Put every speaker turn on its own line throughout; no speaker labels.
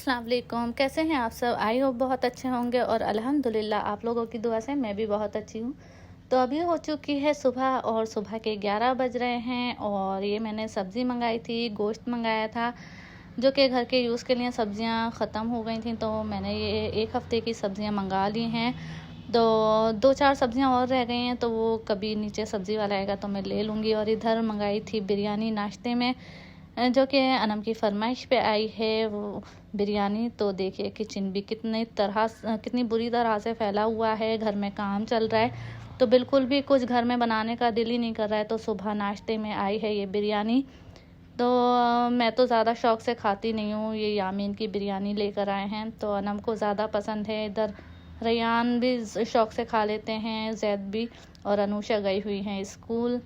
अस्सलाम वालेकुम। कैसे हैं आप सब? आई होप बहुत अच्छे होंगे और अल्हम्दुलिल्लाह आप लोगों की दुआ से मैं भी बहुत अच्छी हूँ। तो अभी हो चुकी है सुबह और सुबह के 11 बज रहे हैं और ये मैंने सब्ज़ी मंगाई थी, गोश्त मंगाया था, जो कि घर के यूज़ के लिए सब्ज़ियाँ ख़त्म हो गई थी, तो मैंने ये 1 हफ़्ते की सब्ज़ियाँ मंगा ली हैं। तो 2-4 सब्ज़ियाँ और रह गई हैं, तो वो कभी नीचे सब्ज़ी वाला आएगा तो मैं ले लूँगी। और इधर मंगाई थी बिरयानी नाश्ते में, जो कि अनम की फ़रमाइश पे आई है वो बिरयानी। तो देखिए किचन भी कितनी बुरी तरह से फैला हुआ है, घर में काम चल रहा है, तो बिल्कुल भी कुछ घर में बनाने का दिल ही नहीं कर रहा है। तो सुबह नाश्ते में आई है ये बिरयानी। तो मैं तो ज़्यादा शौक़ से खाती नहीं हूँ, ये यामीन की बिरयानी लेकर आए हैं, तो अनम को ज़्यादा पसंद है। इधर रैयान भी शौक़ से खा लेते हैं, ज़ैद भी, और अनुषा गई हुई हैं स्कूल।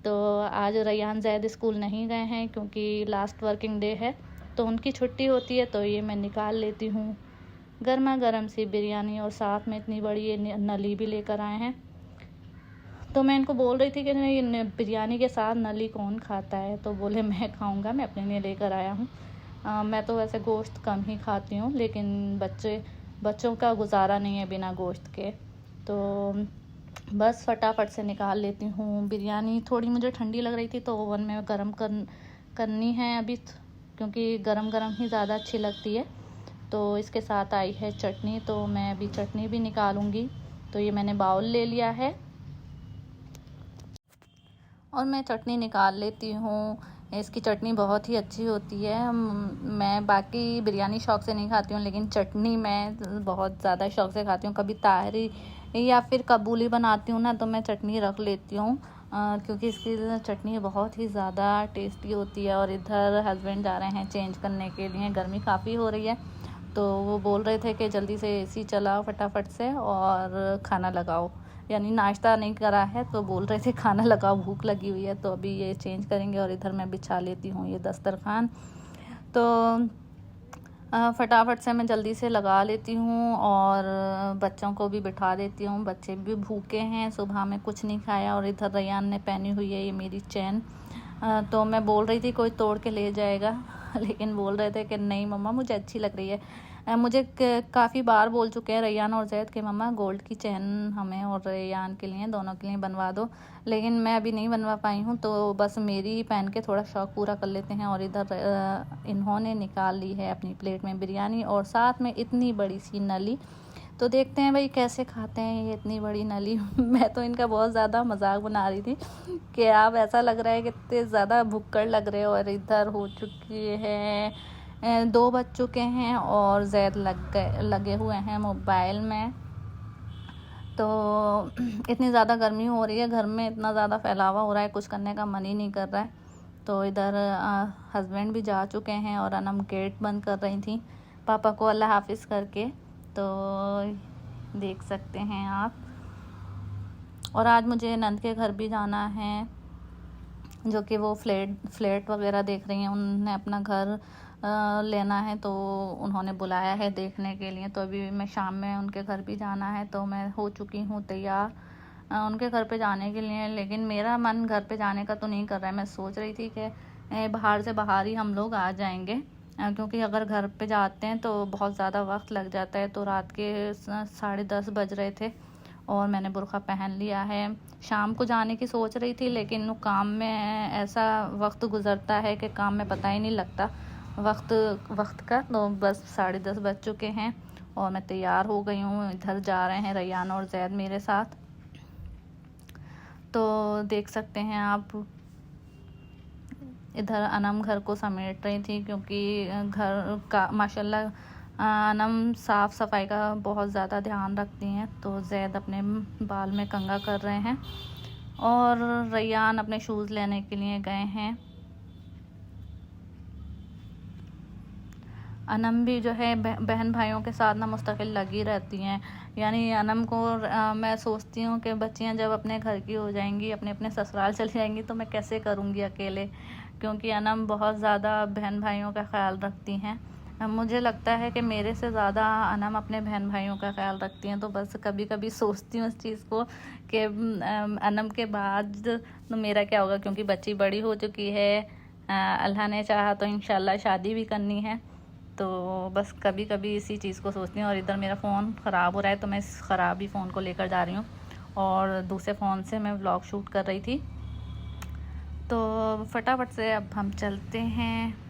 तो आज रैयान ज़ैद स्कूल नहीं गए हैं क्योंकि लास्ट वर्किंग डे है, तो उनकी छुट्टी होती है, तो ये मैं निकाल लेती हूँ। गर्मा गर्म सी बिरयानी और साथ में इतनी बड़ी ये नली भी लेकर आए हैं। तो मैं इनको बोल रही थी कि नहीं, बिरयानी के साथ नली कौन खाता है, तो बोले मैं खाऊंगा, मैं अपने लिए लेकर आया हूँ। मैं तो वैसे गोश्त कम ही खाती हूँ, लेकिन बच्चों का गुजारा नहीं है बिना गोश्त के, तो बस फटाफट से निकाल लेती हूँ। बिरयानी थोड़ी मुझे ठंडी लग रही थी, तो ओवन में करनी है अभी, क्योंकि गरम गरम ही ज़्यादा अच्छी लगती है। तो इसके साथ आई है चटनी, तो मैं अभी चटनी भी निकालूंगी। तो ये मैंने बाउल ले लिया है और मैं चटनी निकाल लेती हूँ। इसकी चटनी बहुत ही अच्छी होती है। मैं बाकी बिरयानी शौक़ से नहीं खाती हूँ, लेकिन चटनी मैं बहुत ज़्यादा शौक़ से खाती हूँ। कभी ताहरी या फिर कबूली बनाती हूँ ना, तो मैं चटनी रख लेती हूँ, क्योंकि इसकी चटनी बहुत ही ज़्यादा टेस्टी होती है। और इधर हस्बैंड जा रहे हैं चेंज करने के लिए, गर्मी काफ़ी हो रही है, तो वो बोल रहे थे कि जल्दी से एसी चलाओ फटाफट से और खाना लगाओ, यानी नाश्ता नहीं करा है, तो बोल रहे थे खाना लगाओ, भूख लगी हुई है। तो अभी ये चेंज करेंगे और इधर मैं बिछा लेती हूँ ये दस्तरखान। तो फटाफट से मैं जल्दी से लगा लेती हूँ और बच्चों को भी बिठा देती हूँ। बच्चे भी भूखे हैं, सुबह में कुछ नहीं खाया। और इधर रैयान ने पहनी हुई है ये मेरी चैन, तो मैं बोल रही थी कोई तोड़ के ले जाएगा लेकिन बोल रहे थे कि नहीं मम्मा, मुझे अच्छी लग रही है। मुझे काफ़ी बार बोल चुके हैं रैयान और ज़ैद के मम्मा गोल्ड की चैन हमें और रैयान के लिए, दोनों के लिए बनवा दो, लेकिन मैं अभी नहीं बनवा पाई हूँ, तो बस मेरी ही पहन के थोड़ा शौक़ पूरा कर लेते हैं। और इधर इन्होंने निकाल ली है अपनी प्लेट में बिरयानी और साथ में इतनी बड़ी सी नली। तो देखते हैं भाई कैसे खाते हैं ये इतनी बड़ी नली मैं तो इनका बहुत ज़्यादा मजाक बना रही थी कि आप ऐसा लग रहा है कि इतने ज़्यादा भुक्कड़ लग रहे हो। और इधर हो चुकी है 2 बज चुके हैं और ज़ैद लगे हुए हैं मोबाइल में। तो इतनी ज़्यादा गर्मी हो रही है, घर में इतना ज़्यादा फैलावा हो रहा है, कुछ करने का मन ही नहीं कर रहा है। तो इधर हस्बैंड भी जा चुके हैं और अनम गेट बंद कर रही थी पापा को अल्लाह हाफिज़ करके, तो देख सकते हैं आप। और आज मुझे नंद के घर भी जाना है, जो कि वो फ्लैट वगैरह देख रही हैं, उन्हें अपना घर लेना है, तो उन्होंने बुलाया है देखने के लिए। तो अभी मैं शाम में उनके घर भी जाना है, तो मैं हो चुकी हूँ तैयार उनके घर पे जाने के लिए। लेकिन मेरा मन घर पे जाने का तो नहीं कर रहा है। मैं सोच रही थी कि बाहर से बाहर ही हम लोग आ जाएंगे, क्योंकि अगर घर पे जाते हैं तो बहुत ज़्यादा वक्त लग जाता है। तो रात के 10:30 बज रहे थे और मैंने बुर्का पहन लिया है। शाम को जाने की सोच रही थी, लेकिन वो काम में ऐसा वक्त गुज़रता है कि काम में पता ही नहीं लगता वक्त का। तो बस 10:30 बज चुके हैं और मैं तैयार हो गई हूँ। इधर जा रहे हैं रैयान और ज़ैद मेरे साथ, तो देख सकते हैं आप। इधर अनम घर को समेट रही थी, क्योंकि घर का माशाल्लाह अनम साफ़ सफाई का बहुत ज़्यादा ध्यान रखती हैं। तो ज़ैद अपने बाल में कंघा कर रहे हैं और रैयान अपने शूज़ लेने के लिए गए हैं। अनम भी जो है बहन भाइयों के साथ ना मुस्तकिल लगी रहती हैं। यानी अनम को मैं सोचती हूँ कि बच्चियाँ जब अपने घर की हो जाएंगी, अपने अपने ससुराल चली जाएंगी, तो मैं कैसे करूँगी अकेले, क्योंकि अनम बहुत ज़्यादा बहन भाइयों का ख्याल रखती हैं। मुझे लगता है कि मेरे से ज़्यादा अनम अपने बहन भाइयों का ख्याल रखती हैं। तो बस कभी कभी सोचती हूँ इस चीज़ को कि अनम के बाद तो मेरा क्या होगा, क्योंकि बच्ची बड़ी हो चुकी है, अल्लाह ने चाहा तो इंशाल्लाह शादी भी करनी है। तो बस कभी कभी इसी चीज़ को सोचती हूँ। और इधर मेरा फ़ोन ख़राब हो रहा है, तो मैं इस ख़राब ही फ़ोन को लेकर जा रही हूँ और दूसरे फ़ोन से मैं व्लॉग शूट कर रही थी। तो फटाफट से अब हम चलते हैं।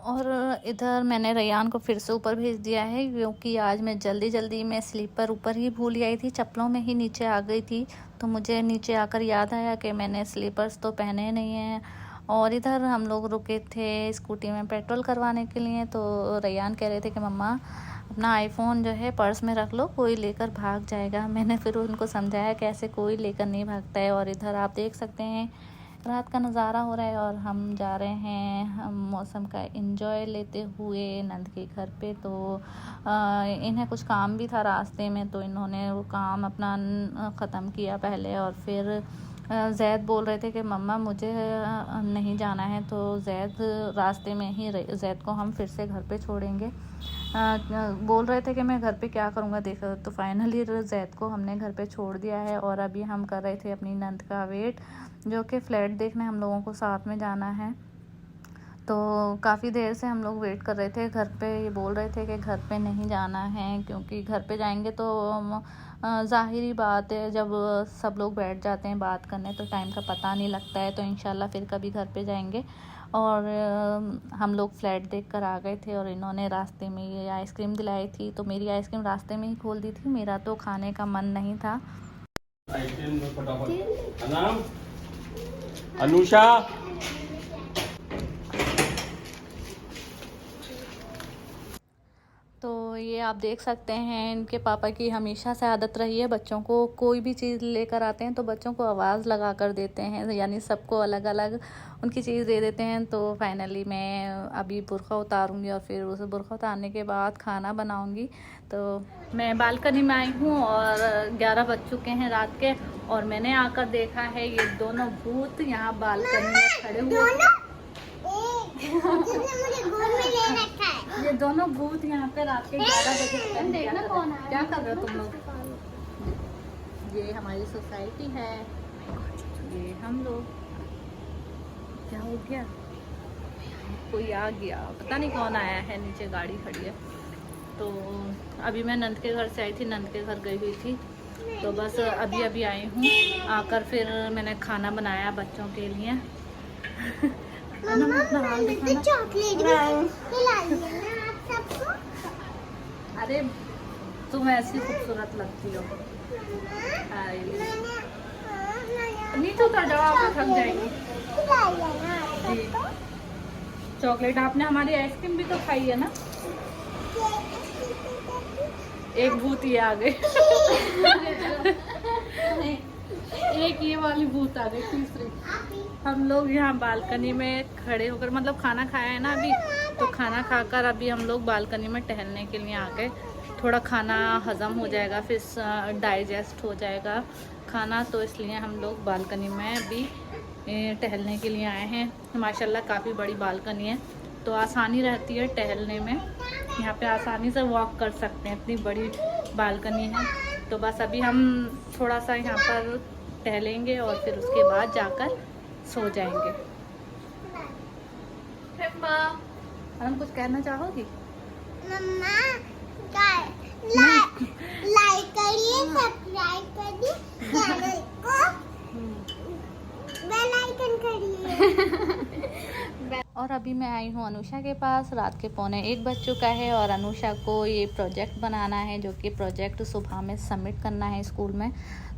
और इधर मैंने रैयान को फिर से ऊपर भेज दिया है, क्योंकि आज मैं जल्दी में स्लीपर ऊपर ही भूल आई थी, चप्पलों में ही नीचे आ गई थी। तो मुझे नीचे आकर याद आया कि मैंने स्लीपर्स तो पहने नहीं हैं। और इधर हम लोग रुके थे स्कूटी में पेट्रोल करवाने के लिए। तो रैयान कह रहे थे कि मम्मा अपना आईफोन जो है पर्स में रख लो, कोई लेकर भाग जाएगा। मैंने फिर उनको समझाया कि ऐसे कोई लेकर नहीं भागता है। और इधर आप देख सकते हैं रात का नज़ारा हो रहा है और हम जा रहे हैं हम मौसम का एंजॉय लेते हुए नंद के घर पे। तो इन्हें कुछ काम भी था रास्ते में, तो इन्होंने वो काम अपना ख़त्म किया पहले। और फिर ज़ैद बोल रहे थे कि मम्मा मुझे नहीं जाना है, तो ज़ैद रास्ते में ही ज़ैद को हम फिर से घर पे छोड़ेंगे। बोल रहे थे कि मैं घर पे क्या करूँगा देखो। तो फाइनली ज़ैद को हमने घर पे छोड़ दिया है और अभी हम कर रहे थे अपनी नंद का वेट, जो कि फ़्लैट देखने हम लोगों को साथ में जाना है। तो काफ़ी देर से हम लोग वेट कर रहे थे घर पे। ये बोल रहे थे कि घर पे नहीं जाना है, क्योंकि घर पे जाएंगे तो ज़ाहिरी बात है जब सब लोग बैठ जाते हैं बात करने तो टाइम का पता नहीं लगता है। तो इंशाल्लाह फिर कभी घर पे जाएंगे। और हम लोग फ्लैट देख कर आ गए थे और इन्होंने रास्ते में ये आइसक्रीम दिलाई थी, तो मेरी आइसक्रीम रास्ते में ही खोल दी थी। मेरा तो खाने का मन नहीं था।
अनुषा
तो ये आप देख सकते हैं इनके पापा की हमेशा से आदत रही है, बच्चों को कोई भी चीज़ लेकर आते हैं तो बच्चों को आवाज़ लगा कर देते हैं, यानी सबको अलग अलग उनकी चीज़ दे देते हैं। तो फाइनली मैं अभी बुर्का उतारूँगी और फिर उस बुर्का उतारने के बाद खाना बनाऊँगी। तो मैं बालकनी में आई हूँ और 11 बज चुके हैं रात के, और मैंने आकर देखा है ये दोनों भूत यहाँ बालकनी में खड़े हुए। ये दोनों भूत यहाँ पे रात के 11 बजे क्या कर रहे हो तुम लोग? ये हमारी सोसाइटी है, ये हम लोग। क्या हो गया? कोई आ गया, पता नहीं कौन आया है, नीचे गाड़ी खड़ी है। तो अभी मैं नंद के घर से आई थी, नंद के घर गई हुई थी, तो बस अभी आई हूँ। आकर फिर मैंने खाना बनाया बच्चों के लिए। अरे तुम ऐसी खूबसूरत लगती हो। नीचे उतर जाओ, आप थक जाएंगी। चॉकलेट आपने हमारी आइसक्रीम भी तो खाई है ना। एक भूत ये आ गए। एक ये वाली भूत आ गई, तीसरी। हम लोग यहाँ बालकनी में खड़े होकर, मतलब खाना खाया है ना अभी, तो खाना खाकर अभी हम लोग बालकनी में टहलने के लिए आ गए। थोड़ा खाना हज़म हो जाएगा, फिर डाइजेस्ट हो जाएगा खाना, तो इसलिए हम लोग बालकनी में अभी टहलने के लिए आए हैं। माशाल्लाह काफ़ी बड़ी बालकनी है, तो आसानी रहती है टहलने में। यहाँ पे आसानी से वॉक कर सकते हैं, इतनी बड़ी बालकनी है। तो बस अभी हम थोड़ा सा यहाँ पर टहलेंगे और फिर उसके बाद जाकर सो जाएंगे। हम कुछ कहना चाहोगी?
मम्मा लाइक करिए, सब्सक्राइब करिए, चैनल को बेल आइकन करिए।
और अभी मैं आई हूँ अनुषा के पास। रात के 12:45 बज चुका है और अनुषा को ये प्रोजेक्ट बनाना है, जो कि प्रोजेक्ट सुबह में सबमिट करना है स्कूल में।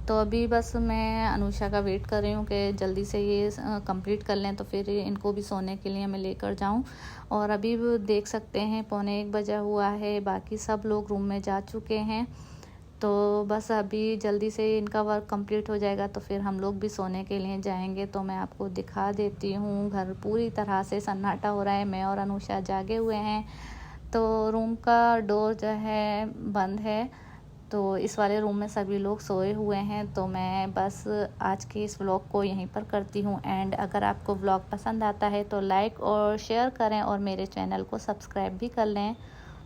तो अभी बस मैं अनुषा का वेट कर रही हूँ कि जल्दी से ये कंप्लीट कर लें, तो फिर इनको भी सोने के लिए मैं लेकर जाऊँ। और अभी देख सकते हैं 12:45 बजा हुआ है, बाकी सब लोग रूम में जा चुके हैं। तो बस अभी जल्दी से इनका वर्क कंप्लीट हो जाएगा तो फिर हम लोग भी सोने के लिए जाएंगे। तो मैं आपको दिखा देती हूँ, घर पूरी तरह से सन्नाटा हो रहा है, मैं और अनुषा जागे हुए हैं। तो रूम का डोर जो है बंद है, तो इस वाले रूम में सभी लोग सोए हुए हैं। तो मैं बस आज के इस व्लॉग को यहीं पर करती हूँ एंड अगर आपको व्लॉग पसंद आता है तो लाइक और शेयर करें और मेरे चैनल को सब्सक्राइब भी कर लें।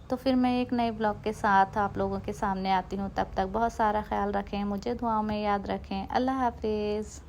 तो फिर मैं एक नए व्लॉग के साथ आप लोगों के सामने आती हूँ। तब तक बहुत सारा ख्याल रखें, मुझे दुआओं में याद रखें। अल्लाह हाफिज़।